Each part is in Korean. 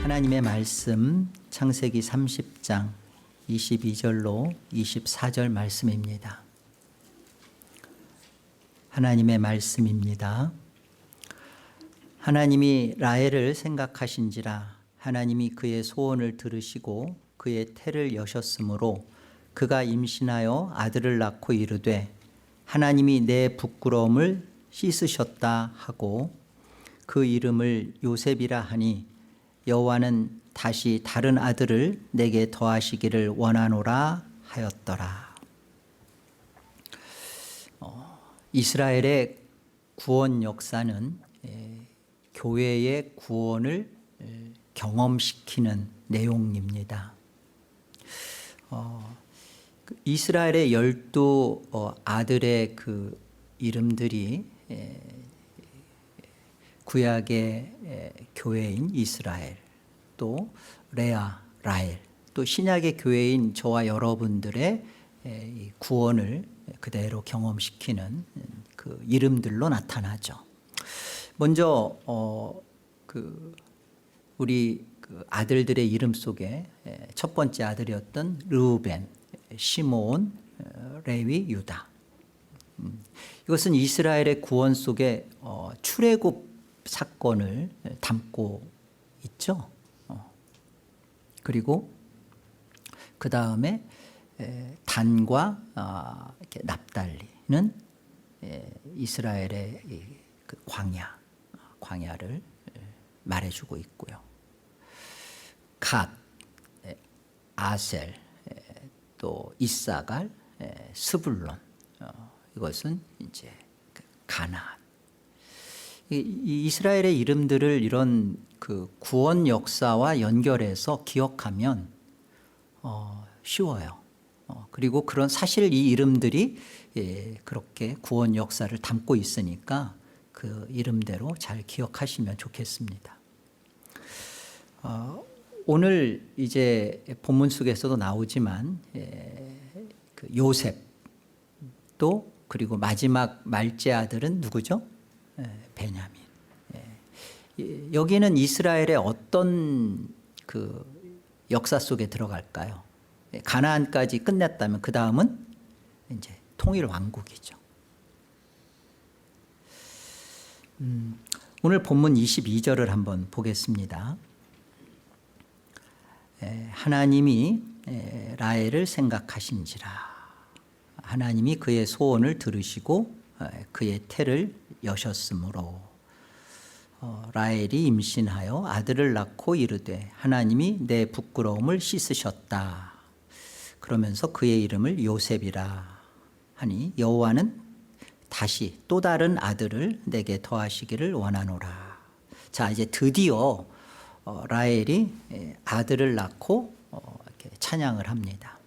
하나님의 말씀 창세기 30장 22절로 24절 말씀입니다. 하나님의 말씀입니다. 하나님이 라헬을 생각하신지라 하나님이 그의 소원을 들으시고 그의 태를 여셨으므로 그가 임신하여 아들을 낳고 이르되 하나님이 내 부끄러움을 씻으셨다 하고 그 이름을 요셉이라 하니 여호와는 다시 다른 아들을 내게 더하시기를 원하노라 하였더라. 이스라엘의 구원 역사는 교회의 구원을 경험시키는 내용입니다. 이스라엘의 12 아들의 그 이름들이 구약의 교회인 이스라엘, 또 레아, 라헬, 또 신약의 교회인 저와 여러분들의 구원을 그대로 경험시키는 그 이름들로 나타나죠. 먼저 우리 그 아들들의 이름 속에 첫 번째 아들이었던 르우벤, 시므온, 레위, 유다. 이것은 이스라엘의 구원 속에 출애굽 사건을 담고 있죠. 그리고 그 다음에 단과 납달리는 이스라엘의 그 광야를 말해주고 있고요. 갓, 아셀, 또 이사갈, 스불론, 이것은 이제 가나안. 이 이스라엘의 이름들을 이런 그 구원 역사와 연결해서 기억하면 쉬워요. 그리고 그런 사실 이 이름들이 그렇게 구원 역사를 담고 있으니까 그 이름대로 잘 기억하시면 좋겠습니다. 오늘 이제 본문 속에서도 나오지만 그 요셉 또 그리고 마지막 말째 아들은 누구죠? 베냐민. 여기는 이스라엘의 어떤 그 역사 속에 들어갈까요? 가나안까지 끝냈다면 그 다음은 이제 통일 왕국이죠. 오늘 본문 22절을 한번 보겠습니다. 하나님이 라헬을 생각하신지라 하나님이 그의 소원을 들으시고 그의 태를 여셨으므로 라헬이 임신하여 아들을 낳고 이르되 하나님이 내 부끄러움을 씻으셨다. 그러면서 그의 이름을 요셉이라 하니 여호와는 다시 또 다른 아들을 내게 더하시기를 원하노라. 자, 이제 드디어 라헬이 아들을 낳고 이렇게 찬양을 합니다.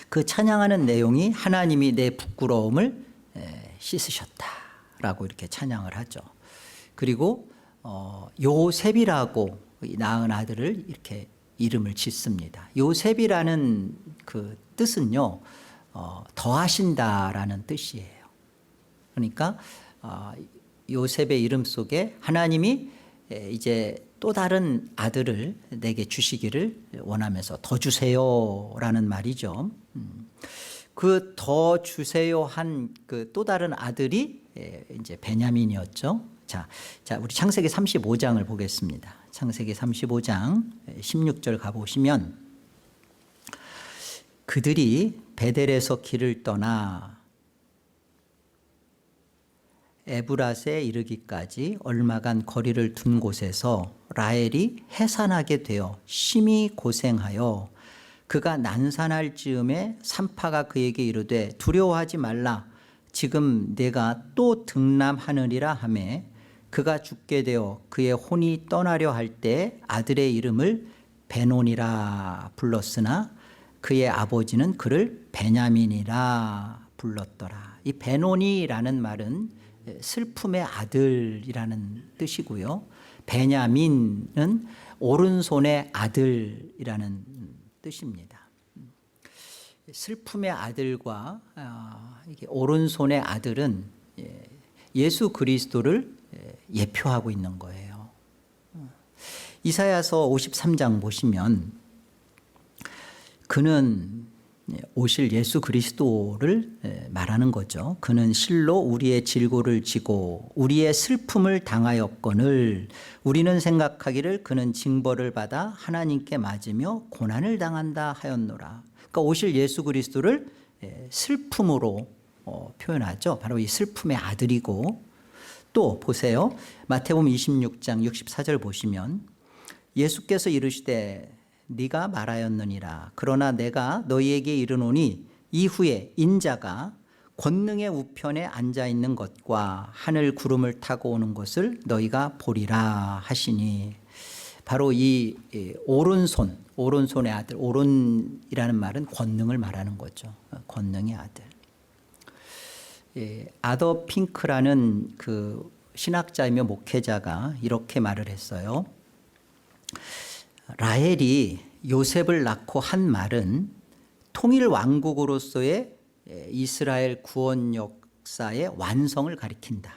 그 찬양하는 내용이 하나님이 내 부끄러움을 씻으셨다라고 이렇게 찬양을 하죠. 그리고 요셉이라고 낳은 아들을 이렇게 이름을 짓습니다. 요셉이라는 그 뜻은요, 더하신다라는 뜻이에요. 그러니까 요셉의 이름 속에 하나님이 이제 또 다른 아들을 내게 주시기를 원하면서 더 주세요라는 말이죠. 그 더 주세요 한 그 또 다른 아들이 이제 베냐민이었죠. 자, 우리 창세기 35장을 보겠습니다. 창세기 35장 16절 가보시면 그들이 베델에서 길을 떠나 에브랏에 이르기까지 얼마간 거리를 둔 곳에서 라헬이 해산하게 되어 심히 고생하여 그가 난산할 즈음에 산파가 그에게 이르되 두려워하지 말라 지금 내가 또 등남하느니라 하매 그가 죽게 되어 그의 혼이 떠나려 할 때 아들의 이름을 베논이라 불렀으나 그의 아버지는 그를 베냐민이라 불렀더라. 이 베논이라는 말은 슬픔의 아들이라는 뜻이고요. 베냐민은 오른손의 아들이라는 뜻입니다. 슬픔의 아들과 이게 오른손의 아들은 예수 그리스도를 예표하고 있는 거예요. 이사야서 53장 보시면 그는 오실 예수 그리스도를 말하는 거죠. 그는 실로 우리의 질고를 지고 우리의 슬픔을 당하였거늘 우리는 생각하기를 그는 징벌을 받아 하나님께 맞으며 고난을 당한다 하였노라. 그러니까 오실 예수 그리스도를 슬픔으로 표현하죠. 바로 이 슬픔의 아들이고, 또 보세요. 마태복음 26장 64절 보시면 예수께서 이르시되 네가 말하였느니라. 그러나 내가 너희에게 이르노니 이후에 인자가 권능의 우편에 앉아 있는 것과 하늘 구름을 타고 오는 것을 너희가 보리라 하시니, 바로 이 오른손의 아들, 오른이라는 말은 권능을 말하는 거죠. 권능의 아들. 아더 핑크라는 그 신학자이며 목회자가 이렇게 말을 했어요. 라헬이 요셉을 낳고 한 말은 통일 왕국으로서의 이스라엘 구원 역사의 완성을 가리킨다.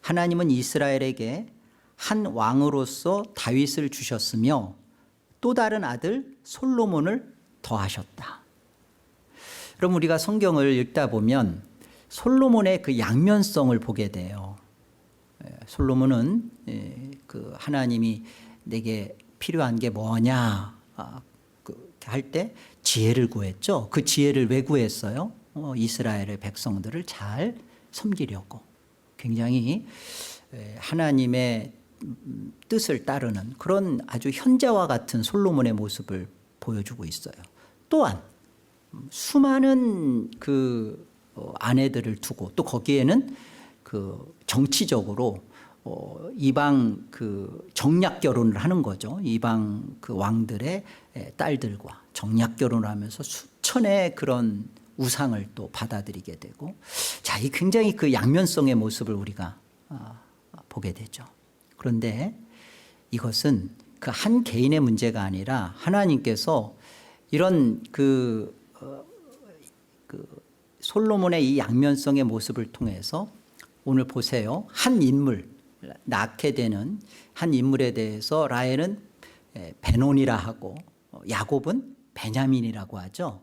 하나님은 이스라엘에게 한 왕으로서 다윗을 주셨으며 또 다른 아들 솔로몬을 더하셨다. 그럼 우리가 성경을 읽다 보면 솔로몬의 그 양면성을 보게 돼요. 솔로몬은 그 하나님이 내게 필요한 게 뭐냐 할 때 지혜를 구했죠. 그 지혜를 왜 구했어요? 이스라엘의 백성들을 잘 섬기려고. 굉장히 하나님의 뜻을 따르는 그런 아주 현자와 같은 솔로몬의 모습을 보여주고 있어요. 또한 수많은 그 아내들을 두고, 또 거기에는 그 정치적으로 이방 그 정략 결혼을 하는 거죠. 이방 그 왕들의 딸들과 정략 결혼을 하면서 수천의 그런 우상을 또 받아들이게 되고, 자, 이 굉장히 그 양면성의 모습을 우리가 보게 되죠. 그런데 이것은 그 한 개인의 문제가 아니라 하나님께서 이런 그 솔로몬의 이 양면성의 모습을 통해서 오늘 보세요. 한 인물, 낳게 되는 한 인물에 대해서 라헬은 베논이라 하고 야곱은 베냐민이라고 하죠.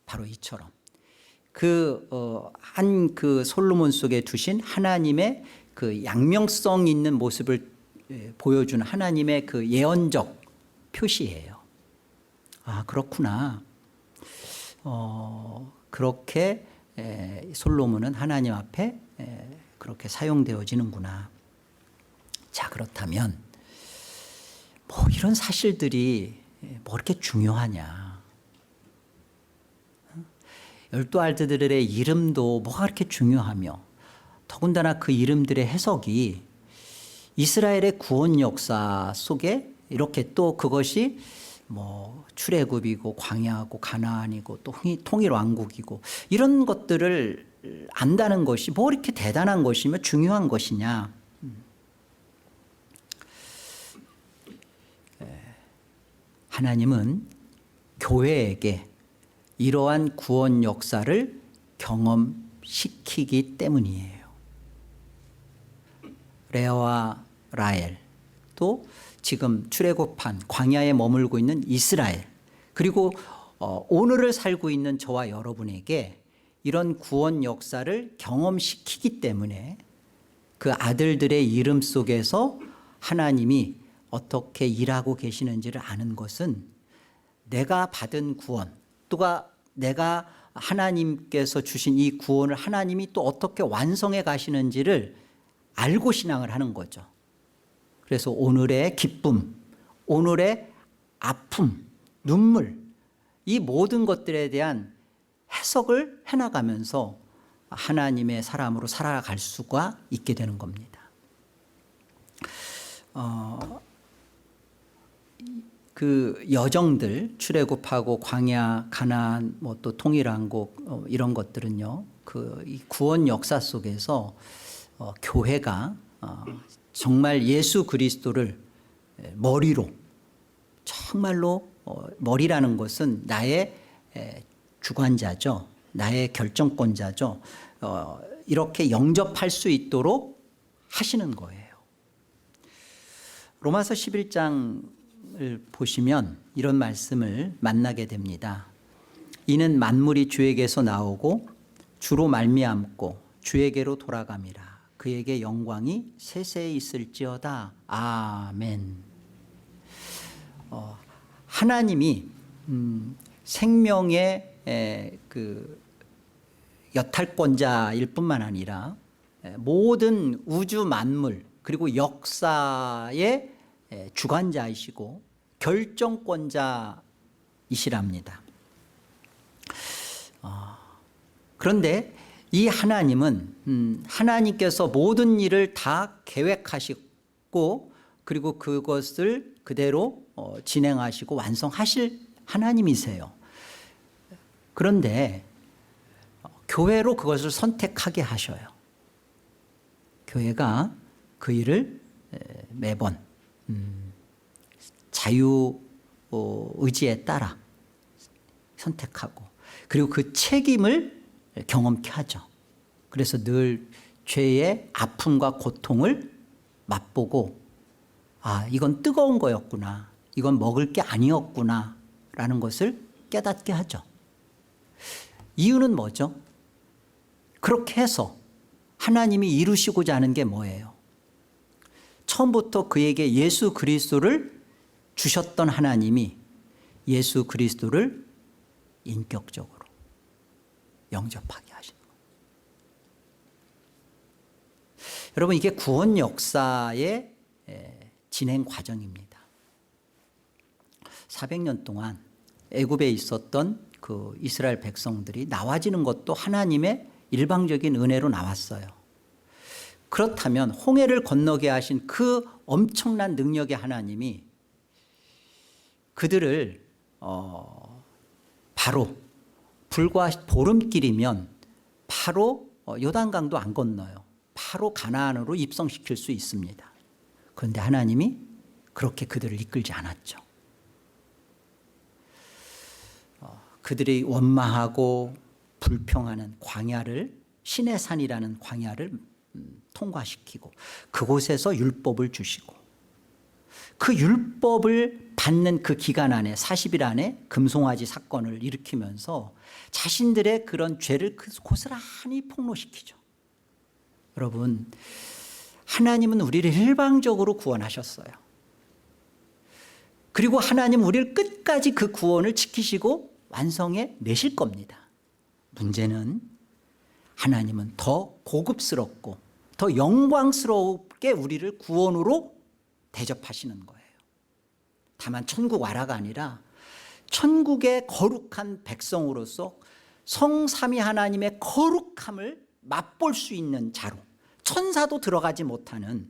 바로 이처럼 한 그 솔로몬 속에 두신 하나님의 그 양명성 있는 모습을 보여준 하나님의 그 예언적 표시예요. 아, 그렇구나. 그렇게 솔로몬은 하나님 앞에 그렇게 사용되어지는구나. 자, 그렇다면 뭐 이런 사실들이 뭐 이렇게 중요하냐. 12아들들의 이름도 뭐가 그렇게 중요하며, 더군다나 그 이름들의 해석이 이스라엘의 구원 역사 속에 이렇게 또 그것이 뭐 출애굽이고 광야고 가나안이고 또 통일 왕국이고 이런 것들을 안다는 것이 뭐 이렇게 대단한 것이며 중요한 것이냐. 하나님은 교회에게 이러한 구원 역사를 경험시키기 때문이에요. 레아와 라헬, 또 지금 출애굽한 광야에 머물고 있는 이스라엘, 그리고 오늘을 살고 있는 저와 여러분에게 이런 구원 역사를 경험시키기 때문에 그 아들들의 이름 속에서 하나님이 어떻게 일하고 계시는지를 아는 것은 내가 받은 구원, 또가 내가 하나님께서 주신 이 구원을 하나님이 또 어떻게 완성해 가시는지를 알고 신앙을 하는 거죠. 그래서 오늘의 기쁨, 오늘의 아픔, 눈물, 이 모든 것들에 대한 해석을 해나가면서 하나님의 사람으로 살아갈 수가 있게 되는 겁니다. 그 여정들, 출애굽하고 광야, 가나안, 뭐 또 통일왕국 이런 것들은요, 이 구원 역사 속에서 교회가 정말 예수 그리스도를 머리로, 정말로 머리라는 것은 나의 주관자죠. 나의 결정권자죠. 이렇게 영접할 수 있도록 하시는 거예요. 로마서 11장을 보시면 이런 말씀을 만나게 됩니다. 이는 만물이 주에게서 나오고 주로 말미암고 주에게로 돌아감이라. 그에게 영광이 세세히 있을지어다. 아멘. 하나님이 생명의 그 여탈권자일 뿐만 아니라 모든 우주 만물 그리고 역사의 주관자이시고 결정권자이시랍니다. 그런데 이 하나님은 하나님께서 모든 일을 다 계획하시고 그리고 그것을 그대로 진행하시고 완성하실 하나님이세요. 그런데 교회로 그것을 선택하게 하셔요. 교회가 그 일을 매번 자유 의지에 따라 선택하고 그리고 그 책임을 경험케 하죠. 그래서 늘 죄의 아픔과 고통을 맛보고 이건 뜨거운 거였구나, 이건 먹을 게 아니었구나 라는 것을 깨닫게 하죠. 이유는 뭐죠? 그렇게 해서 하나님이 이루시고자 하는 게 뭐예요? 처음부터 그에게 예수 그리스도를 주셨던 하나님이 예수 그리스도를 인격적으로 영접하게 하시는 거예요. 여러분, 이게 구원 역사의 진행 과정입니다. 400년 동안 애굽에 있었던 그 이스라엘 백성들이 나와지는 것도 하나님의 일방적인 은혜로 나왔어요. 그렇다면 홍해를 건너게 하신 그 엄청난 능력의 하나님이 그들을 바로 불과 보름길이면 바로 요단강도 안 건너요. 바로 가나안으로 입성시킬 수 있습니다. 그런데 하나님이 그렇게 그들을 이끌지 않았죠. 그들이 원망하고 불평하는 광야를, 신의 산이라는 광야를 통과시키고 그곳에서 율법을 주시고 그 율법을 받는 그 기간 안에 40일 안에 금송아지 사건을 일으키면서 자신들의 그런 죄를 고스란히 폭로시키죠. 여러분, 하나님은 우리를 일방적으로 구원하셨어요. 그리고 하나님은 우리를 끝까지 그 구원을 지키시고 완성해 내실 겁니다. 문제는 하나님은 더 고급스럽고 더 영광스럽게 우리를 구원으로 대접하시는 거예요. 다만 천국 와라가 아니라 천국의 거룩한 백성으로서 성삼위 하나님의 거룩함을 맛볼 수 있는 자로, 천사도 들어가지 못하는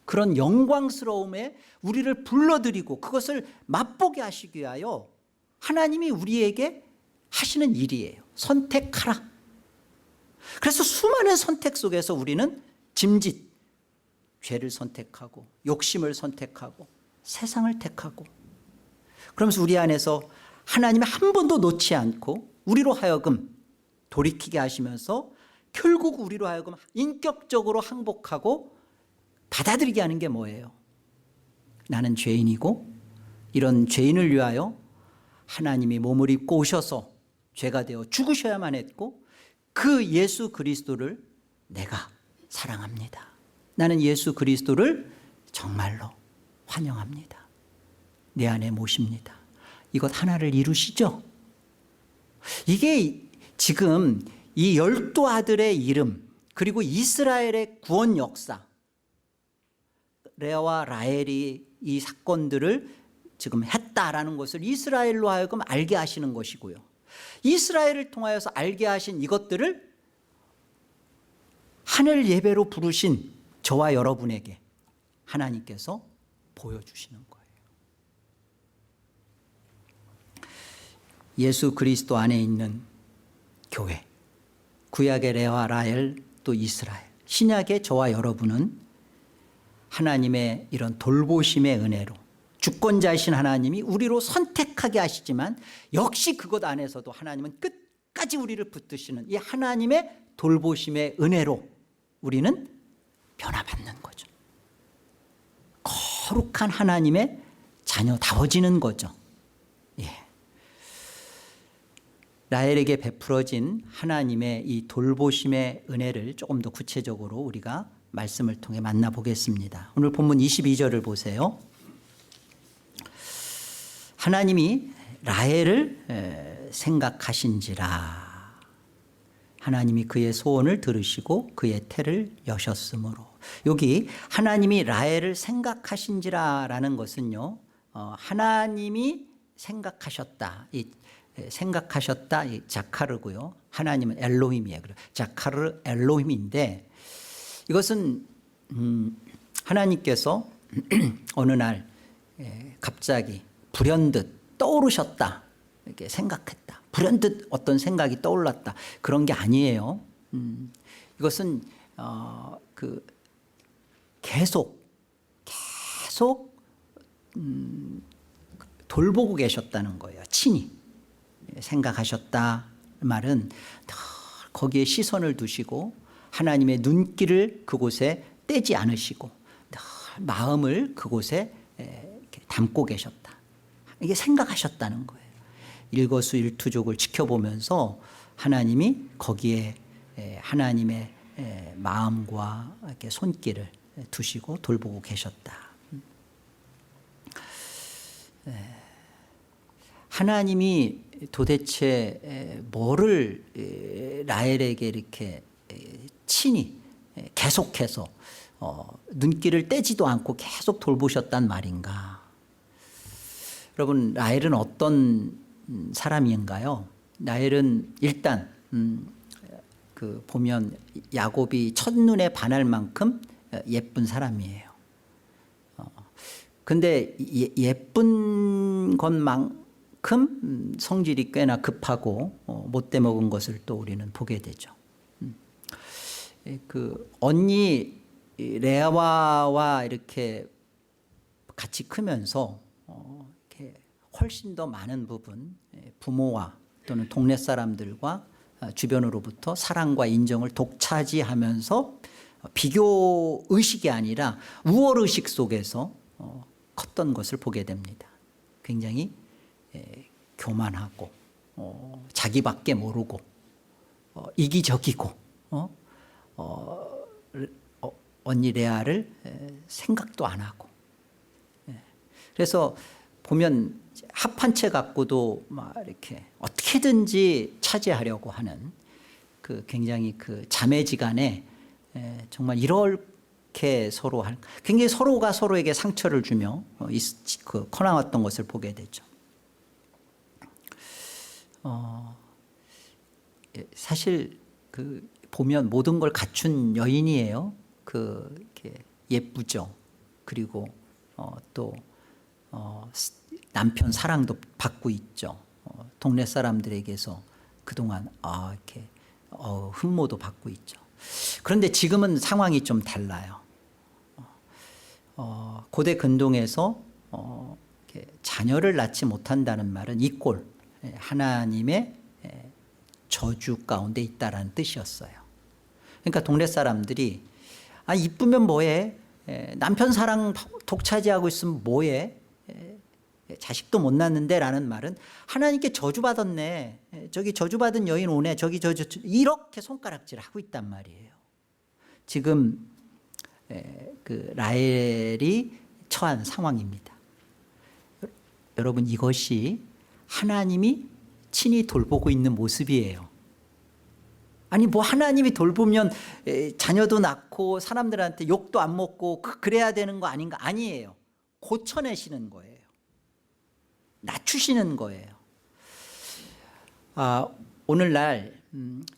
그런 영광스러움에 우리를 불러들이고 그것을 맛보게 하시기 위하여 하나님이 우리에게 하시는 일이에요. 선택하라. 그래서 수많은 선택 속에서 우리는 짐짓, 죄를 선택하고 욕심을 선택하고 세상을 택하고 그러면서 우리 안에서 하나님이 한 번도 놓지 않고 우리로 하여금 돌이키게 하시면서 결국 우리로 하여금 인격적으로 항복하고 받아들이게 하는 게 뭐예요? 나는 죄인이고 이런 죄인을 위하여 하나님이 몸을 입고 오셔서 죄가 되어 죽으셔야만 했고 그 예수 그리스도를 내가 사랑합니다. 나는 예수 그리스도를 정말로 환영합니다. 내 안에 모십니다. 이것 하나를 이루시죠? 이게 지금 이 12 아들의 이름 그리고 이스라엘의 구원 역사, 레아와 라헬이 이 사건들을 지금 했다라는 것을 이스라엘로 하여금 알게 하시는 것이고요. 이스라엘을 통하여서 알게 하신 이것들을 하늘 예배로 부르신 저와 여러분에게 하나님께서 보여주시는 거예요. 예수 그리스도 안에 있는 교회, 구약의 레아, 라헬, 또 이스라엘, 신약의 저와 여러분은 하나님의 이런 돌보심의 은혜로 주권자이신 하나님이 우리로 선택하게 하시지만 역시 그것 안에서도 하나님은 끝까지 우리를 붙드시는 이 하나님의 돌보심의 은혜로 우리는 변화받는 거죠. 거룩한 하나님의 자녀다워지는 거죠. 예. 라헬에게 베풀어진 하나님의 이 돌보심의 은혜를 조금 더 구체적으로 우리가 말씀을 통해 만나보겠습니다. 오늘 본문 22절을 보세요. 하나님이 라헬을 생각하신지라. 하나님이 그의 소원을 들으시고 그의 태를 여셨으므로. 여기 하나님이 라헬을 생각하신지라라는 것은요, 하나님이 생각하셨다. 이 생각하셨다, 이 자카르고요. 하나님은 엘로힘이에요. 자카르 엘로힘인데, 이것은 하나님께서 어느 날 갑자기 불현듯 떠오르셨다, 이렇게 생각했다, 불현듯 어떤 생각이 떠올랐다, 그런 게 아니에요. 이것은 계속 돌보고 계셨다는 거예요. 친히 생각하셨다 말은 거기에 시선을 두시고 하나님의 눈길을 그곳에 떼지 않으시고 늘 마음을 그곳에 담고 계셨다. 이게 생각하셨다는 거예요. 일거수일투족을 지켜보면서 하나님이 거기에 하나님의 마음과 이렇게 손길을 두시고 돌보고 계셨다. 하나님이 도대체 뭐를 라헬에게 이렇게 친히 계속해서 눈길을 떼지도 않고 계속 돌보셨단 말인가? 여러분, 라헬은 어떤 사람인가요? 라헬은 일단 보면 야곱이 첫눈에 반할 만큼 예쁜 사람이에요. 근데 예쁜 것만큼 성질이 꽤나 급하고 못돼 먹은 것을 또 우리는 보게 되죠. 언니 레아와 이렇게 같이 크면서 이렇게 훨씬 더 많은 부분 부모와 또는 동네 사람들과 주변으로부터 사랑과 인정을 독차지하면서 비교 의식이 아니라 우월 의식 속에서 컸던 것을 보게 됩니다. 굉장히 교만하고 자기밖에 모르고 이기적이고 언니 레아를 생각도 안 하고, 그래서 보면 합한 채 갖고도 막 이렇게 어떻게든지 차지하려고 하는 굉장히 자매지간에 정말 이렇게 서로 굉장히 서로가 서로에게 상처를 주며 커나왔던 것을 보게 되죠. 사실 보면 모든 걸 갖춘 여인이에요. 이렇게 예쁘죠. 그리고 또 남편 사랑도 받고 있죠. 동네 사람들에게서 그동안 이렇게 흠모도 받고 있죠. 그런데 지금은 상황이 좀 달라요. 고대 근동에서 자녀를 낳지 못한다는 말은 이꼴 하나님의 저주 가운데 있다라는 뜻이었어요. 그러니까 동네 사람들이 이쁘면 뭐해? 남편 사랑 독차지하고 있으면 뭐해? 자식도 못 낳는데 라는 말은 하나님께 저주받았네. 저기 저주받은 여인 오네. 저기 이렇게 손가락질 하고 있단 말이에요. 지금 라헬이 처한 상황입니다. 여러분, 이것이 하나님이 친히 돌보고 있는 모습이에요. 아니 하나님이 돌보면 자녀도 낳고 사람들한테 욕도 안 먹고 그래야 되는 거 아닌가? 아니에요. 고쳐내시는 거예요. 낮추시는 거예요. 오늘날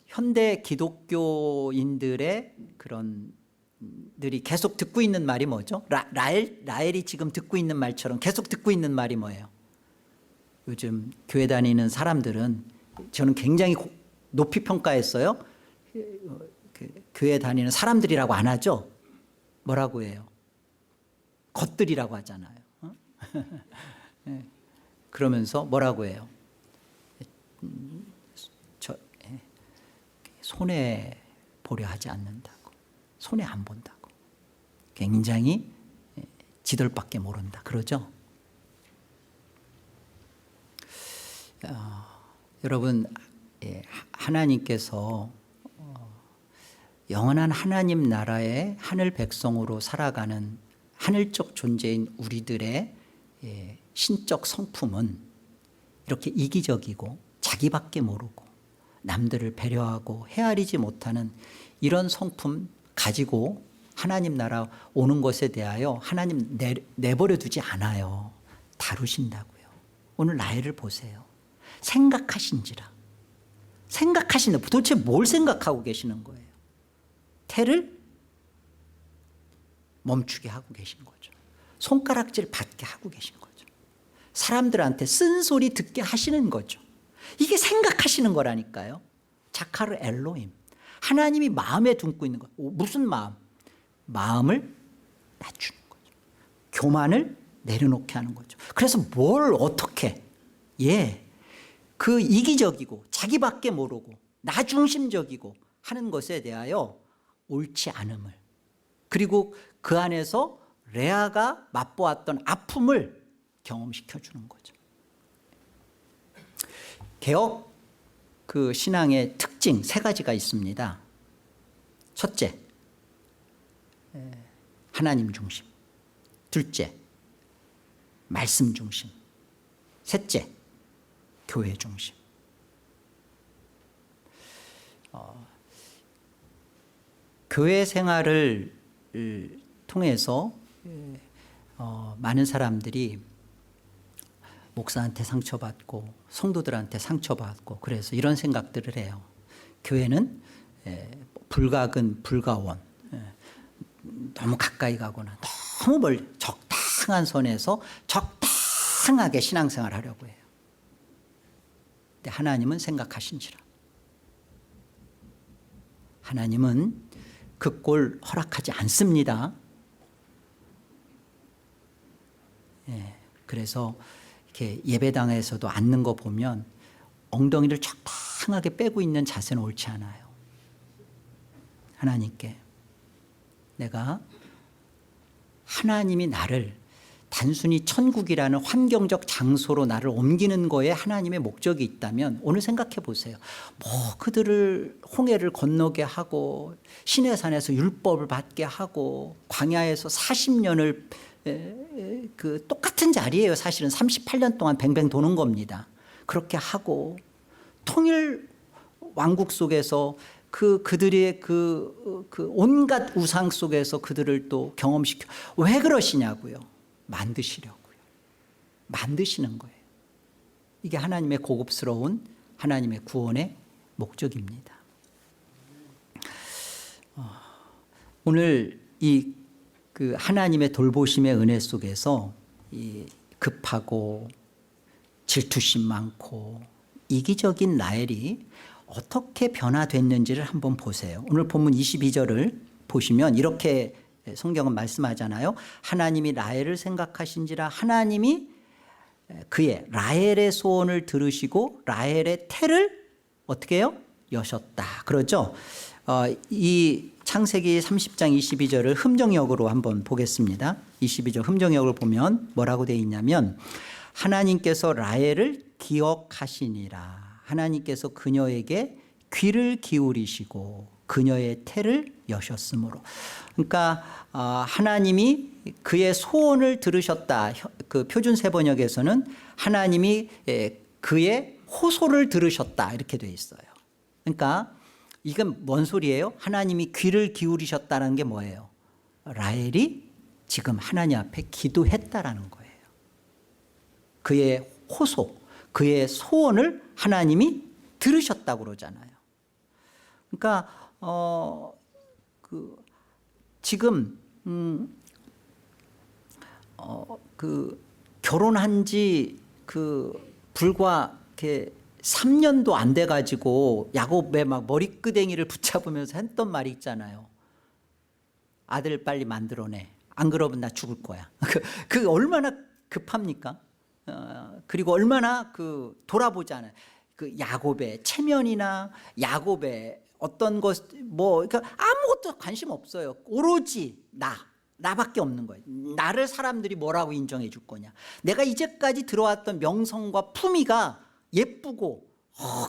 현대 기독교인들의 들이 계속 듣고 있는 말이 뭐죠? 라헬이 지금 듣고 있는 말처럼 계속 듣고 있는 말이 뭐예요? 요즘 교회 다니는 사람들은 저는 굉장히 높이 평가했어요. 교회 다니는 사람들이라고 안 하죠. 뭐라고 해요? 것들이라고 하잖아요. 그러면서 뭐라고 해요? 손해 보려 하지 않는다고, 손해 안 본다고 굉장히 지들밖에 모른다. 그러죠? 여러분, 하나님께서 영원한 하나님 나라의 하늘 백성으로 살아가는 하늘적 존재인 우리들의 신적 성품은 이렇게 이기적이고 자기밖에 모르고 남들을 배려하고 헤아리지 못하는 이런 성품 가지고 하나님 나라 오는 것에 대하여 하나님 내버려 두지 않아요. 다루신다고요. 오늘 나이를 보세요. 생각하신지라. 생각하신다. 도대체 뭘 생각하고 계시는 거예요? 태를 멈추게 하고 계신 거죠. 손가락질 받게 하고 계신 거죠. 사람들한테 쓴소리 듣게 하시는 거죠. 이게 생각하시는 거라니까요. 자카르 엘로힘. 하나님이 마음에 품고 있는 거. 무슨 마음? 마음을 낮추는 거죠. 교만을 내려놓게 하는 거죠. 그래서 뭘 어떻게 그 이기적이고 자기밖에 모르고 나 중심적이고 하는 것에 대하여 옳지 않음을, 그리고 그 안에서 레아가 맛보았던 아픔을 경험시켜 주는 거죠. 개혁 그 신앙의 특징 3가지가 있습니다. 첫째, 하나님 중심. 둘째, 말씀 중심. 셋째, 교회 중심. 교회 생활을 통해서 많은 사람들이 목사한테 상처받고 성도들한테 상처받고 그래서 이런 생각들을 해요. 교회는 불가근 불가원, 너무 가까이 가거나 너무 멀리 적당한 선에서 적당하게 신앙생활을 하려고 해요. 근데 하나님은 생각하신지라. 하나님은 그 꼴 허락하지 않습니다. 그래서 이렇게 예배당에서도 앉는 거 보면 엉덩이를 적당하게 빼고 있는 자세는 옳지 않아요. 하나님께 내가 하나님이 나를 단순히 천국이라는 환경적 장소로 나를 옮기는 거에 하나님의 목적이 있다면 오늘 생각해 보세요. 그들을 홍해를 건너게 하고 시내산에서 율법을 받게 하고 광야에서 40년을 그 똑같은 자리예요. 사실은 38년 동안 뱅뱅 도는 겁니다. 그렇게 하고 통일 왕국 속에서 그들의 그 온갖 우상 속에서 그들을 또 경험시켜. 왜 그러시냐고요? 만드시려고요. 만드시는 거예요. 이게 하나님의 고급스러운 하나님의 구원의 목적입니다. 오늘 그 하나님의 돌보심의 은혜 속에서 이 급하고 질투심 많고 이기적인 라헬이 어떻게 변화됐는지를 한번 보세요. 오늘 본문 22절을 보시면 이렇게 성경은 말씀하잖아요. 하나님이 라헬을 생각하신지라 하나님이 그의 라헬의 소원을 들으시고 라헬의 태를 어떻게 해요? 여셨다. 그러죠? 이 창세기 30장 22절을 흠정역으로 한번 보겠습니다. 22절 흠정역을 보면 뭐라고 되어 있냐면 하나님께서 라헬을 기억하시니라. 하나님께서 그녀에게 귀를 기울이시고 그녀의 태를 여셨으므로. 그러니까 하나님이 그의 소원을 들으셨다. 그 표준 세번역에서는 하나님이 그의 호소를 들으셨다 이렇게 되어 있어요. 그러니까 이건 뭔 소리예요? 하나님이 귀를 기울이셨다는 게 뭐예요? 라헬이 지금 하나님 앞에 기도했다라는 거예요. 그의 호소, 그의 소원을 하나님이 들으셨다고 그러잖아요. 그러니까 지금 결혼한 지 불과 이렇게 3년도 안 돼 가지고 야곱의 막 머리끄댕이를 붙잡으면서 했던 말이 있잖아요. 아들 빨리 만들어내. 안 그러면 나 죽을 거야. 그 얼마나 급합니까? 그리고 얼마나 돌아보잖아요. 그 야곱의 체면이나 야곱의 어떤 것 그러니까 아무것도 관심 없어요. 오로지 나 나밖에 없는 거예요. 나를 사람들이 뭐라고 인정해 줄 거냐. 내가 이제까지 들어왔던 명성과 품위가 예쁘고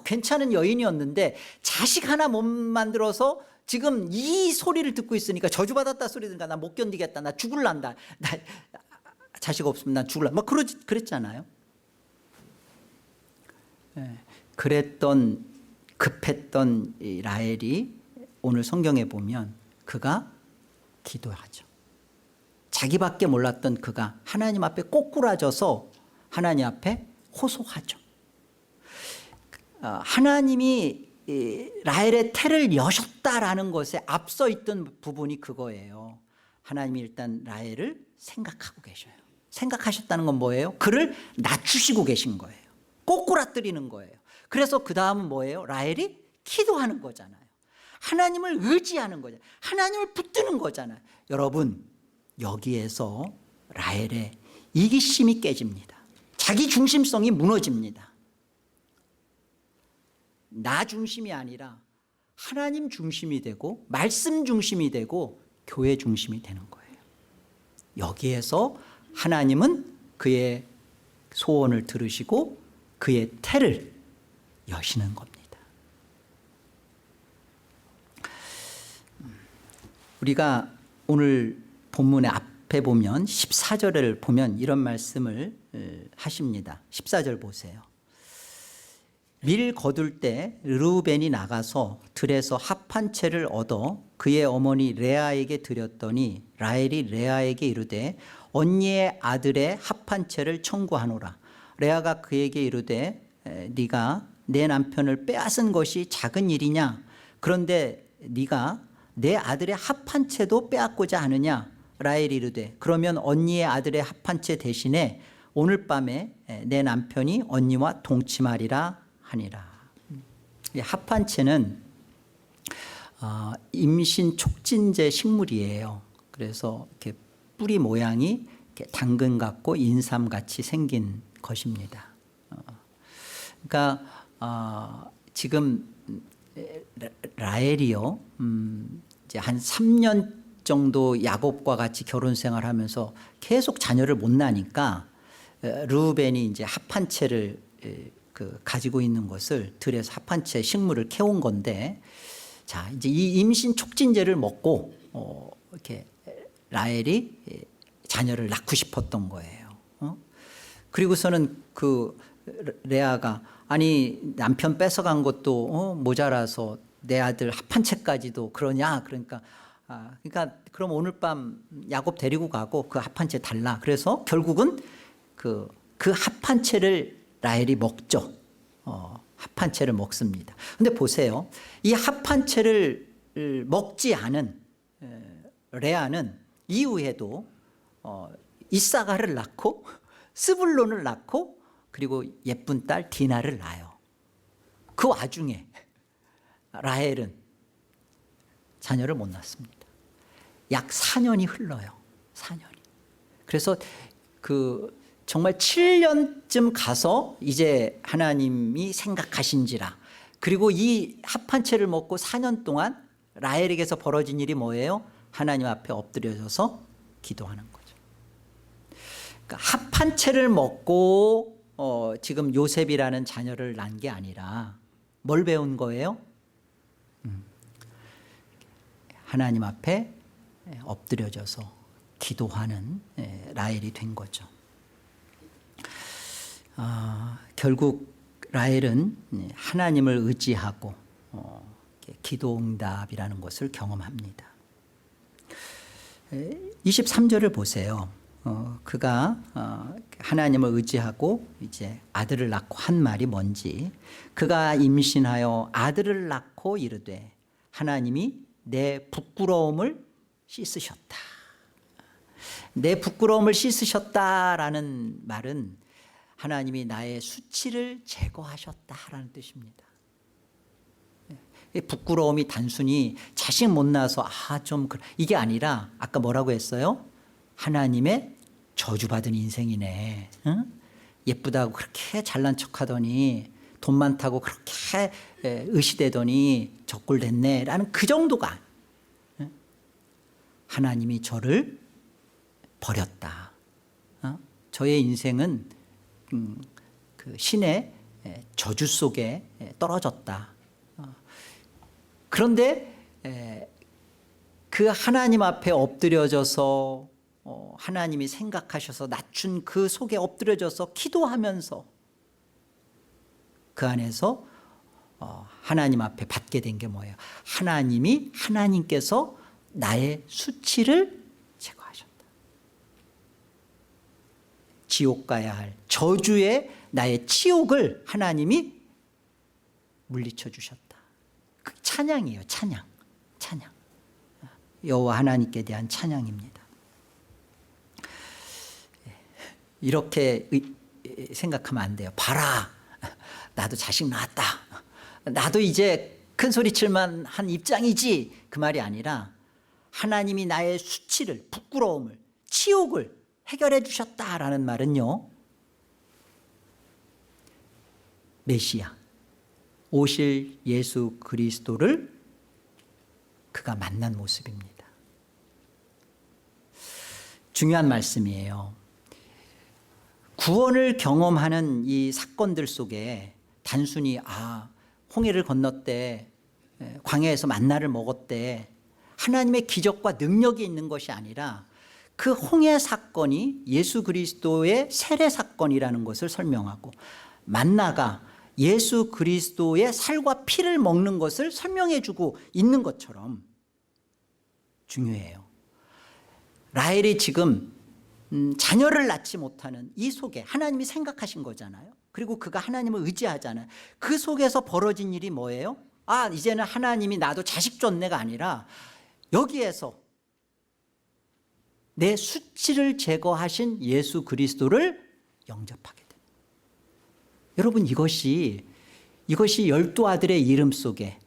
괜찮은 여인이었는데 자식 하나 못 만들어서 지금 이 소리를 듣고 있으니까 저주받았다 소리 들으니까 나 못 견디겠다. 나 죽을란다. 나 자식 없으면 난 죽을란다. 막 그랬잖아요. 그랬던 급했던 이 라헬이 오늘 성경에 보면 그가 기도하죠. 자기밖에 몰랐던 그가 하나님 앞에 꼬꾸라져서 하나님 앞에 호소하죠. 하나님이 라헬의 태를 여셨다라는 것에 앞서 있던 부분이 그거예요. 하나님이 일단 라헬을 생각하고 계셔요. 생각하셨다는 건 뭐예요? 그를 낮추시고 계신 거예요. 꼬꾸라뜨리는 거예요. 그래서 그 다음은 뭐예요? 라헬이 기도하는 거잖아요. 하나님을 의지하는 거잖아요. 하나님을 붙드는 거잖아요. 여러분, 여기에서 라헬의 이기심이 깨집니다. 자기 중심성이 무너집니다. 나 중심이 아니라 하나님 중심이 되고 말씀 중심이 되고 교회 중심이 되는 거예요. 여기에서 하나님은 그의 소원을 들으시고 그의 태를 여시는 겁니다. 우리가 오늘 본문의 앞에 보면 14절을 보면 이런 말씀을 하십니다. 14절 보세요. 밀 거둘 때 르우벤이 나가서 들에서 합 한 채를 얻어 그의 어머니 레아에게 드렸더니 라헬이 레아에게 이르되 언니의 아들의 합 한 채를 청구하노라. 레아가 그에게 이르되 네가 내 남편을 빼앗은 것이 작은 일이냐? 그런데 네가 내 아들의 합 한 채도 빼앗고자 하느냐? 라헬이 이르되 그러면 언니의 아들의 합 한 채 대신에 오늘 밤에 내 남편이 언니와 동침하리라 하니라. 합 한 채는 임신 촉진제 식물이에요. 그래서 이렇게 뿌리 모양이 이렇게 당근 같고 인삼 같이 생긴 것입니다. 그러니까 지금 라헬이요, 이제 한 3년 정도 야곱과 같이 결혼 생활하면서 계속 자녀를 못 낳으니까 르우벤이 이제 합 한 채를 가지고 있는 것을 들에서 합 한 채 식물을 캐온 건데, 자 이제 이 임신 촉진제를 먹고 이렇게 라헬이 자녀를 낳고 싶었던 거예요. 그리고서는 그 레아가 아니 남편 뺏어간 것도 모자라서 내 아들 합 한 채까지도 그러냐? 그러니까 그럼 오늘 밤 야곱 데리고 가고 그 합 한 채 달라. 그래서 결국은 그 합 한 채를 라헬이 먹죠. 합 한 채를 먹습니다. 근데 보세요. 이 합 한 채를 먹지 않은 레아는 이후에도 이사가를 낳고 스불론을 낳고 그리고 예쁜 딸 디나를 낳아요. 그 와중에 라헬은 자녀를 못 낳습니다. 약 4년이 흘러요. 4년이. 그래서 정말 7년쯤 가서 이제 하나님이 생각하신지라. 그리고 이 합 한 채를 먹고 4년 동안 라헬에게서 벌어진 일이 뭐예요? 하나님 앞에 엎드려져서 기도하는 거죠. 그러니까 합 한 채를 먹고 지금 요셉이라는 자녀를 낳은 게 아니라 뭘 배운 거예요? 하나님 앞에 엎드려져서 기도하는 라헬이 된 거죠. 결국 라헬은 하나님을 의지하고 기도응답이라는 것을 경험합니다. 23절을 보세요. 그가 하나님을 의지하고 이제 아들을 낳고 한 말이 뭔지, 그가 임신하여 아들을 낳고 이르되 하나님이 내 부끄러움을 씻으셨다. 내 부끄러움을 씻으셨다라는 말은 하나님이 나의 수치를 제거하셨다라는 뜻입니다. 부끄러움이 단순히 자식 못 낳아서 이게 아니라 아까 뭐라고 했어요? 하나님의 저주받은 인생이네. 응? 예쁘다고 그렇게 잘난 척하더니 돈 많다고 그렇게 의시되더니 적골됐네 라는 그 정도가, 하나님이 저를 버렸다. 저의 인생은 그 신의 저주 속에 떨어졌다. 그런데 그 하나님 앞에 엎드려져서 하나님이 생각하셔서 낮춘 그 속에 엎드려져서 기도하면서 그 안에서 하나님 앞에 받게 된 게 뭐예요? 하나님께서 나의 수치를 제거하셨다. 지옥 가야 할 저주의 나의 치욕을 하나님이 물리쳐 주셨다. 그 찬양이에요. 찬양. 여호와 하나님께 대한 찬양입니다. 이렇게 생각하면 안 돼요. 봐라, 나도 자식 낳았다. 나도 이제 큰 소리 칠만 한 입장이지. 그 말이 아니라 하나님이 나의 수치를, 부끄러움을, 치욕을 해결해 주셨다라는 말은요, 메시아, 오실 예수 그리스도를 그가 만난 모습입니다. 중요한 말씀이에요. 구원을 경험하는 이 사건들 속에 단순히 홍해를 건넜대, 광야에서 만나를 먹었대, 하나님의 기적과 능력이 있는 것이 아니라 그 홍해 사건이 예수 그리스도의 세례 사건이라는 것을 설명하고, 만나가 예수 그리스도의 살과 피를 먹는 것을 설명해 주고 있는 것처럼 중요해요. 라헬이 지금 자녀를 낳지 못하는 이 속에 하나님이 생각하신 거잖아요. 그리고 그가 하나님을 의지하잖아요. 그 속에서 벌어진 일이 뭐예요? 이제는 하나님이 나도 자식 줬네가 아니라 여기에서 내 수치를 제거하신 예수 그리스도를 영접하게 됩니다. 여러분, 이것이 12 아들의 이름 속에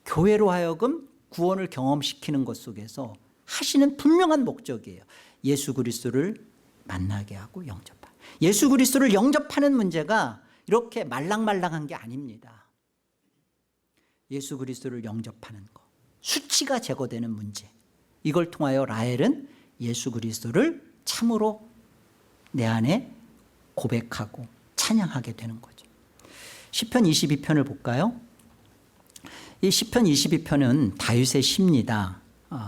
교회로 하여금 구원을 경험시키는 것 속에서 하시는 분명한 목적이에요. 예수 그리스도를 만나게 하고 영접하는. 예수 그리스도를 영접하는 문제가 이렇게 말랑말랑한 게 아닙니다. 예수 그리스도를 영접하는 것, 수치가 제거되는 문제, 이걸 통하여 라헬은 예수 그리스도를 참으로 내 안에 고백하고 찬양하게 되는 거죠. 시편 22편을 볼까요? 이 시편 22편은 다윗의 시입니다.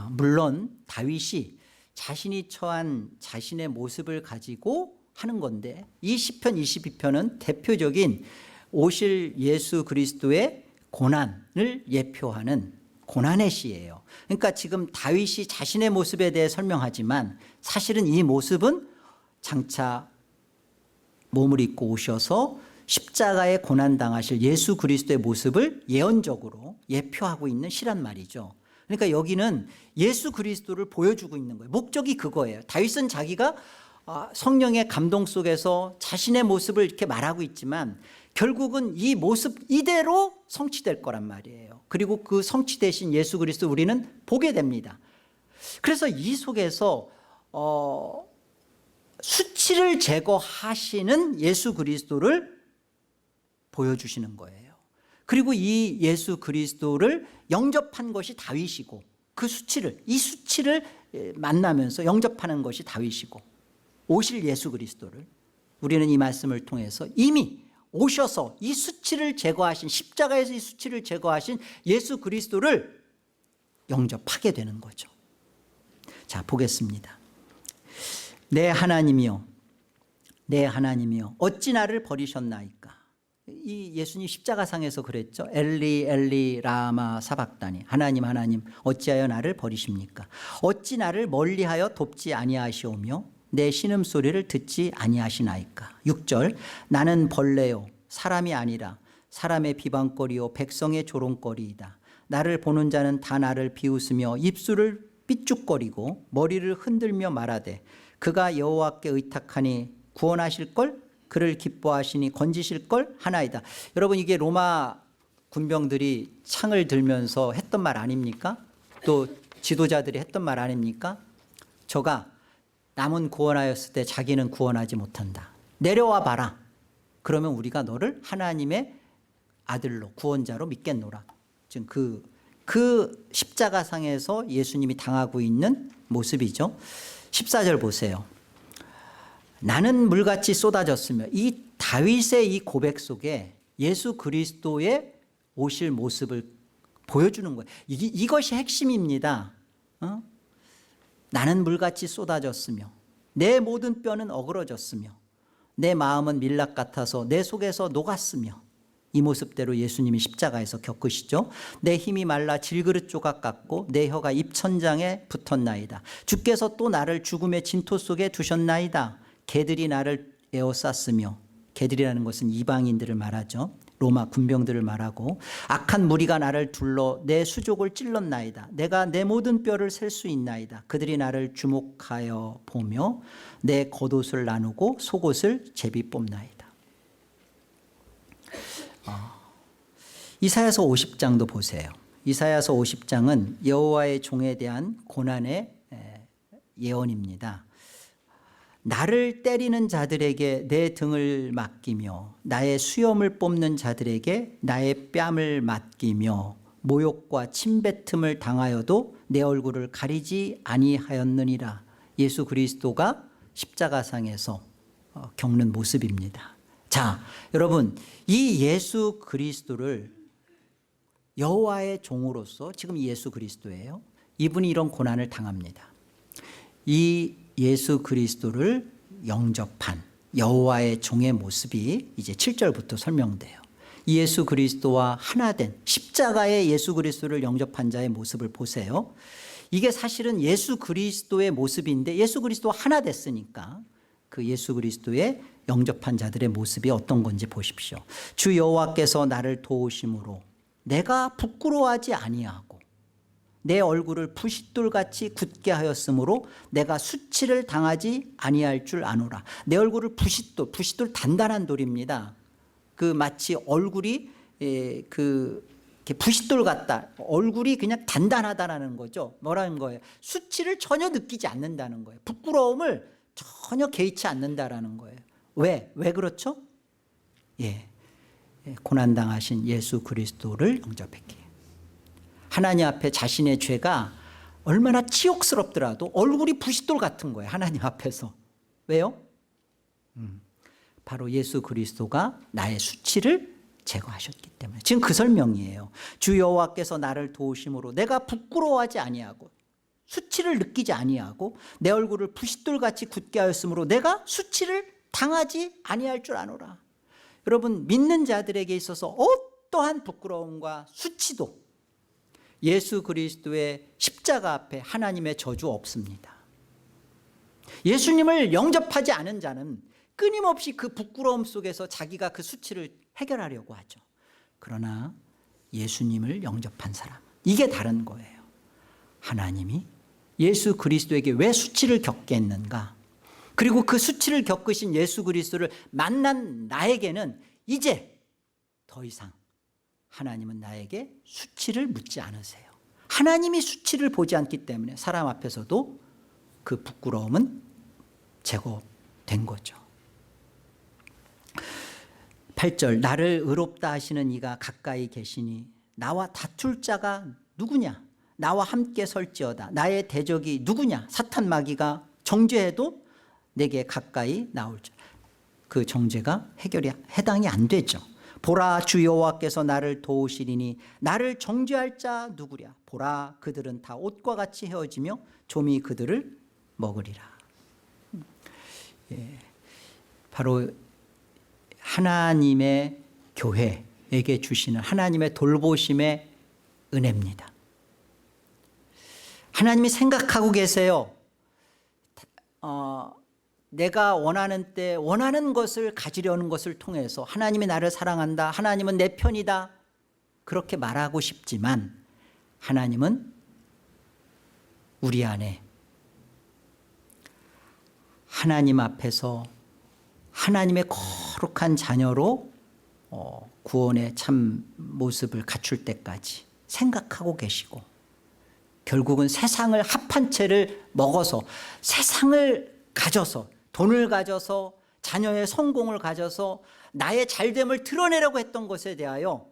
물론 다윗이 자신이 처한 자신의 모습을 가지고 하는 건데, 이 시편 22편은 대표적인 오실 예수 그리스도의 고난을 예표하는 고난의 시예요. 그러니까 지금 다윗이 자신의 모습에 대해 설명하지만 사실은 이 모습은 장차 몸을 입고 오셔서 십자가에 고난당하실 예수 그리스도의 모습을 예언적으로 예표하고 있는 시란 말이죠. 그러니까 여기는 예수 그리스도를 보여주고 있는 거예요. 목적이 그거예요. 다윗은 자기가 성령의 감동 속에서 자신의 모습을 이렇게 말하고 있지만 결국은 이 모습 이대로 성취될 거란 말이에요. 그리고 그 성취되신 예수 그리스도 우리는 보게 됩니다. 그래서 이 속에서 수치를 제거하시는 예수 그리스도를 보여주시는 거예요. 그리고 이 예수 그리스도를 영접한 것이 다윗이고, 이 수치를 만나면서 영접하는 것이 다윗이고, 오실 예수 그리스도를 우리는 이 말씀을 통해서 이미 오셔서 이 수치를 제거하신, 십자가에서 이 수치를 제거하신 예수 그리스도를 영접하게 되는 거죠. 자, 보겠습니다. 내 하나님이여, 내 하나님이여, 어찌 나를 버리셨나이까. 이 예수님 십자가상에서 그랬죠. 엘리 엘리 라마 사박다니, 하나님 하나님 어찌하여 나를 버리십니까. 어찌 나를 멀리하여 돕지 아니하시오며 내 신음소리를 듣지 아니하시나이까. 6절, 나는 벌레요 사람이 아니라 사람의 비방거리요 백성의 조롱거리이다. 나를 보는 자는 다 나를 비웃으며 입술을 삐죽거리고 머리를 흔들며 말하되 그가 여호와께 의탁하니 구원하실걸, 그를 기뻐하시니 건지실걸 하나이다. 여러분, 이게 로마 군병들이 창을 들면서 했던 말 아닙니까? 또 지도자들이 했던 말 아닙니까? 저가 남은 구원하였을 때 자기는 구원하지 못한다. 내려와 봐라. 그러면 우리가 너를 하나님의 아들로, 구원자로 믿겠노라. 지금 그 십자가상에서 예수님이 당하고 있는 모습이죠. 14절 보세요. 나는 물같이 쏟아졌으며, 이 다윗의 이 고백 속에 예수 그리스도의 오실 모습을 보여주는 거예요. 이것이 핵심입니다. 나는 물같이 쏟아졌으며 내 모든 뼈는 어그러졌으며 내 마음은 밀랍 같아서 내 속에서 녹았으며. 이 모습대로 예수님이 십자가에서 겪으시죠. 내 힘이 말라 질그릇 조각 같고 내 혀가 입천장에 붙었나이다. 주께서 또 나를 죽음의 진토 속에 두셨나이다. 개들이 나를 에워쌌으며, 개들이라는 것은 이방인들을 말하죠. 로마 군병들을 말하고, 악한 무리가 나를 둘러 내 수족을 찔렀나이다. 내가 내 모든 뼈를 셀 수 있나이다. 그들이 나를 주목하여 보며 내 겉옷을 나누고 속옷을 제비 뽑나이다. 이사야서 50장도 보세요. 이사야서 50장은 여호와의 종에 대한 고난의 예언입니다. 나를 때리는 자들에게 내 등을 맡기며 나의 수염을 뽑는 자들에게 나의 뺨을 맡기며 모욕과 침뱉음을 당하여도 내 얼굴을 가리지 아니하였느니라. 예수 그리스도가 십자가상에서 겪는 모습입니다. 자, 여러분, 이 예수 그리스도를 여호와의 종으로서, 지금 예수 그리스도예요. 이분이 이런 고난을 당합니다. 이 예수 그리스도를 영접한 여호와의 종의 모습이 이제 7절부터 설명돼요. 예수 그리스도와 하나된 십자가의 예수 그리스도를 영접한 자의 모습을 보세요. 이게 사실은 예수 그리스도의 모습인데 예수 그리스도와 하나 됐으니까 그 예수 그리스도의 영접한 자들의 모습이 어떤 건지 보십시오. 주 여호와께서 나를 도우심으로 내가 부끄러워하지 아니하고 내 얼굴을 부싯돌같이 굳게 하였으므로 내가 수치를 당하지 아니할 줄 아노라. 내 얼굴을 부싯돌 단단한 돌입니다. 그 마치 얼굴이 부싯돌 같다. 얼굴이 그냥 단단하다라는 거죠. 뭐라는 거예요? 수치를 전혀 느끼지 않는다는 거예요. 부끄러움을 전혀 개의치 않는다라는 거예요. 왜 그렇죠? 고난당하신 예수 그리스도를 영접했기에. 하나님 앞에 자신의 죄가 얼마나 치욕스럽더라도 얼굴이 부싯돌 같은 거예요. 하나님 앞에서. 왜요? 바로 예수 그리스도가 나의 수치를 제거하셨기 때문에. 지금 그 설명이에요. 주 여호와께서 나를 도우심으로 내가 부끄러워하지 아니하고 수치를 느끼지 아니하고 내 얼굴을 부싯돌같이 굳게 하였으므로 내가 수치를 당하지 아니할 줄 아노라. 여러분, 믿는 자들에게 있어서 어떠한 부끄러움과 수치도 예수 그리스도의 십자가 앞에 하나님의 저주 없습니다. 예수님을 영접하지 않은 자는 끊임없이 그 부끄러움 속에서 자기가 그 수치를 해결하려고 하죠. 그러나 예수님을 영접한 사람, 이게 다른 거예요. 하나님이 예수 그리스도에게 왜 수치를 겪게 했는가? 그리고 그 수치를 겪으신 예수 그리스도를 만난 나에게는 이제 더 이상 하나님은 나에게 수치를 묻지 않으세요. 하나님이 수치를 보지 않기 때문에 사람 앞에서도 그 부끄러움은 제거된 거죠. 8절, 나를 의롭다 하시는 이가 가까이 계시니 나와 다툴 자가 누구냐? 나와 함께 설지어다. 나의 대적이 누구냐? 사탄 마귀가 정죄해도 내게 가까이 나올 줄. 그 정죄가 해당이 안 되죠. 보라, 주 여호와께서 나를 도우시리니 나를 정죄할 자 누구랴? 보라, 그들은 다 옷과 같이 헤어지며 좀이 그들을 먹으리라. 바로 하나님의 교회에게 주시는 하나님의 돌보심의 은혜입니다. 하나님이 생각하고 계세요. 내가 원하는 때 원하는 것을 가지려는 것을 통해서 하나님이 나를 사랑한다, 하나님은 내 편이다, 그렇게 말하고 싶지만 하나님은 우리 안에 하나님 앞에서 하나님의 거룩한 자녀로 구원의 참 모습을 갖출 때까지 생각하고 계시고, 결국은 세상을 합한 채를 먹어서 세상을 가져서, 돈을 가져서, 자녀의 성공을 가져서 나의 잘됨을 드러내려고 했던 것에 대하여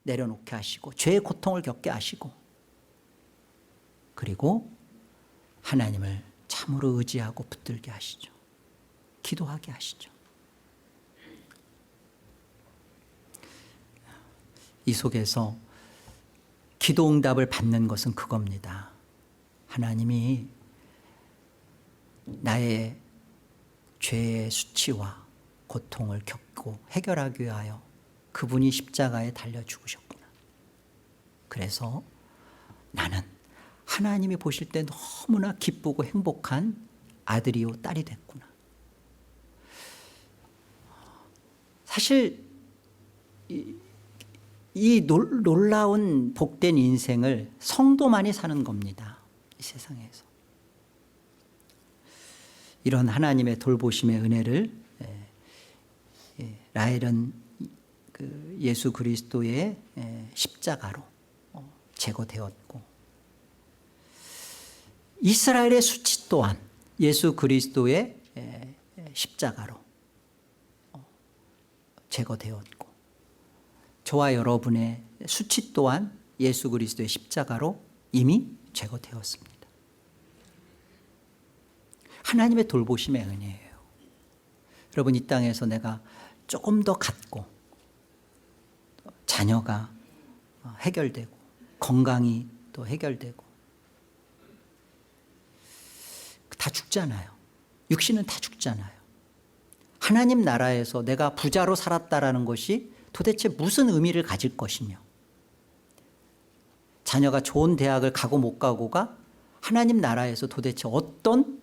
내려놓게 하시고 죄의 고통을 겪게 하시고, 그리고 하나님을 참으로 의지하고 붙들게 하시죠. 기도하게 하시죠. 이 속에서 기도 응답을 받는 것은 그겁니다. 하나님이 나의 죄의 수치와 고통을 겪고 해결하기 위하여 그분이 십자가에 달려 죽으셨구나. 그래서 나는 하나님이 보실 때 너무나 기쁘고 행복한 아들이요 딸이 됐구나. 사실 이 놀라운 복된 인생을 성도만이 사는 겁니다. 이 세상에서. 이런 하나님의 돌보심의 은혜를 라헬은 그 예수 그리스도의 십자가로 제거되었고, 이스라엘의 수치 또한 예수 그리스도의 십자가로 제거되었고, 저와 여러분의 수치 또한 예수 그리스도의 십자가로 이미 제거되었습니다. 하나님의 돌보심의 은혜예요. 여러분, 이 땅에서 내가 조금 더 갖고 자녀가 해결되고 건강이 또 해결되고 다 죽잖아요. 육신은 다 죽잖아요. 하나님 나라에서 내가 부자로 살았다라는 것이 도대체 무슨 의미를 가질 것이며, 자녀가 좋은 대학을 가고 못 가고가 하나님 나라에서 도대체 어떤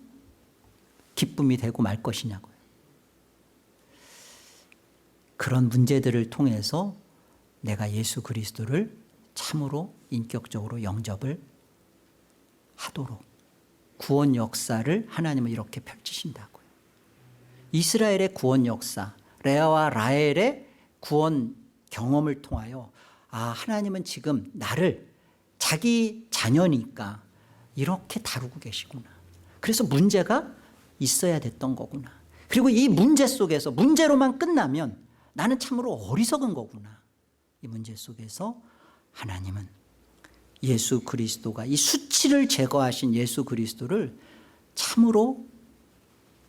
기쁨이 되고 말 것이냐고요. 그런 문제들을 통해서 내가 예수 그리스도를 참으로 인격적으로 영접을 하도록 구원 역사를 하나님은 이렇게 펼치신다고요. 이스라엘의 구원 역사, 레아와 라헬의 구원 경험을 통하여 하나님은 지금 나를 자기 자녀니까 이렇게 다루고 계시구나. 그래서 문제가 있어야 됐던 거구나. 그리고 이 문제 속에서 문제로만 끝나면 나는 참으로 어리석은 거구나. 이 문제 속에서 하나님은 예수 그리스도가, 이 수치를 제거하신 예수 그리스도를 참으로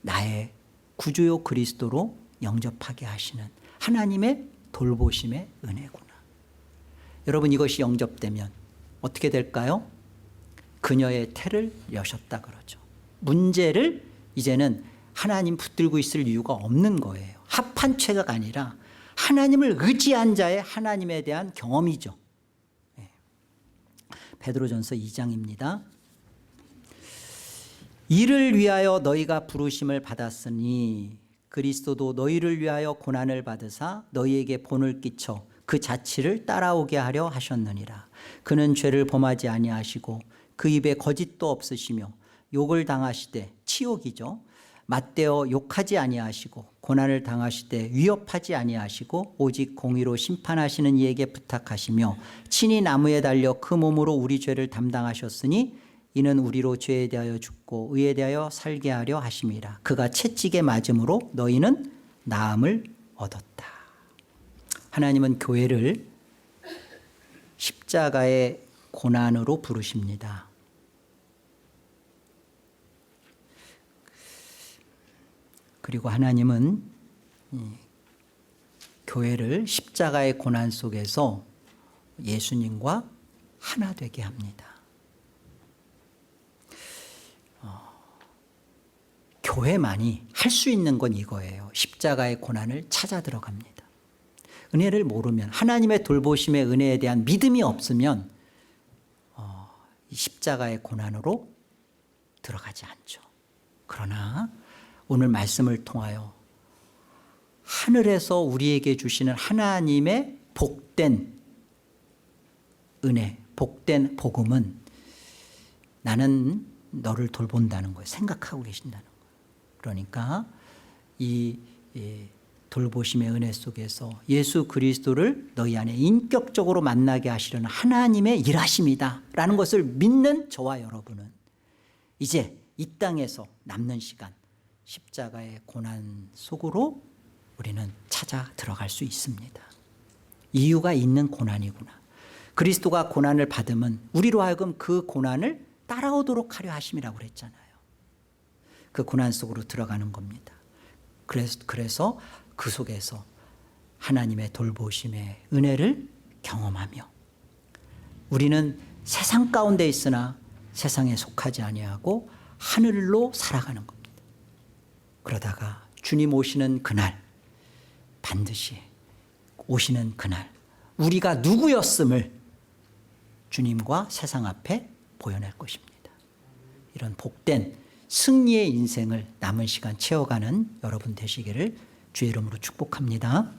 나의 구주요 그리스도로 영접하게 하시는 하나님의 돌보심의 은혜구나. 여러분, 이것이 영접되면 어떻게 될까요? 그녀의 태를 여셨다 그러죠. 문제를 이제는 하나님 붙들고 있을 이유가 없는 거예요. 합한 죄가 아니라 하나님을 의지한 자의 하나님에 대한 경험이죠. 베드로전서 2장입니다. 이를 위하여 너희가 부르심을 받았으니 그리스도도 너희를 위하여 고난을 받으사 너희에게 본을 끼쳐 그 자취를 따라오게 하려 하셨느니라. 그는 죄를 범하지 아니하시고 그 입에 거짓도 없으시며 욕을 당하시되, 치욕이죠, 맞대어 욕하지 아니하시고 고난을 당하시되 위협하지 아니하시고 오직 공의로 심판하시는 이에게 부탁하시며 친히 나무에 달려 그 몸으로 우리 죄를 담당하셨으니 이는 우리로 죄에 대하여 죽고 의에 대하여 살게 하려 하심이라. 그가 채찍에 맞음으로 너희는 나음을 얻었다. 하나님은 교회를 십자가의 고난으로 부르십니다. 그리고 하나님은 교회를 십자가의 고난 속에서 예수님과 하나 되게 합니다. 교회만이 할 수 있는 건 이거예요. 십자가의 고난을 찾아 들어갑니다. 은혜를 모르면, 하나님의 돌보심의 은혜에 대한 믿음이 없으면 이 십자가의 고난으로 들어가지 않죠. 그러나 오늘 말씀을 통하여 하늘에서 우리에게 주시는 하나님의 복된 은혜, 복된 복음은 나는 너를 돌본다는 거예요. 생각하고 계신다는 거예요. 그러니까 이 돌보심의 은혜 속에서 예수 그리스도를 너희 안에 인격적으로 만나게 하시려는 하나님의 일하심이다 라는 것을 믿는 저와 여러분은 이제 이 땅에서 남는 시간 십자가의 고난 속으로 우리는 찾아 들어갈 수 있습니다. 이유가 있는 고난이구나. 그리스도가 고난을 받으면 우리로 하여금 그 고난을 따라오도록 하려 하심이라고 그랬잖아요. 그 고난 속으로 들어가는 겁니다. 그래서 그 속에서 하나님의 돌보심의 은혜를 경험하며 우리는 세상 가운데 있으나 세상에 속하지 아니하고 하늘로 살아가는 겁니다. 그러다가 주님 오시는 그날, 반드시 오시는 그날 우리가 누구였음을 주님과 세상 앞에 보여낼 것입니다. 이런 복된 승리의 인생을 남은 시간 채워가는 여러분 되시기를 주의 이름으로 축복합니다.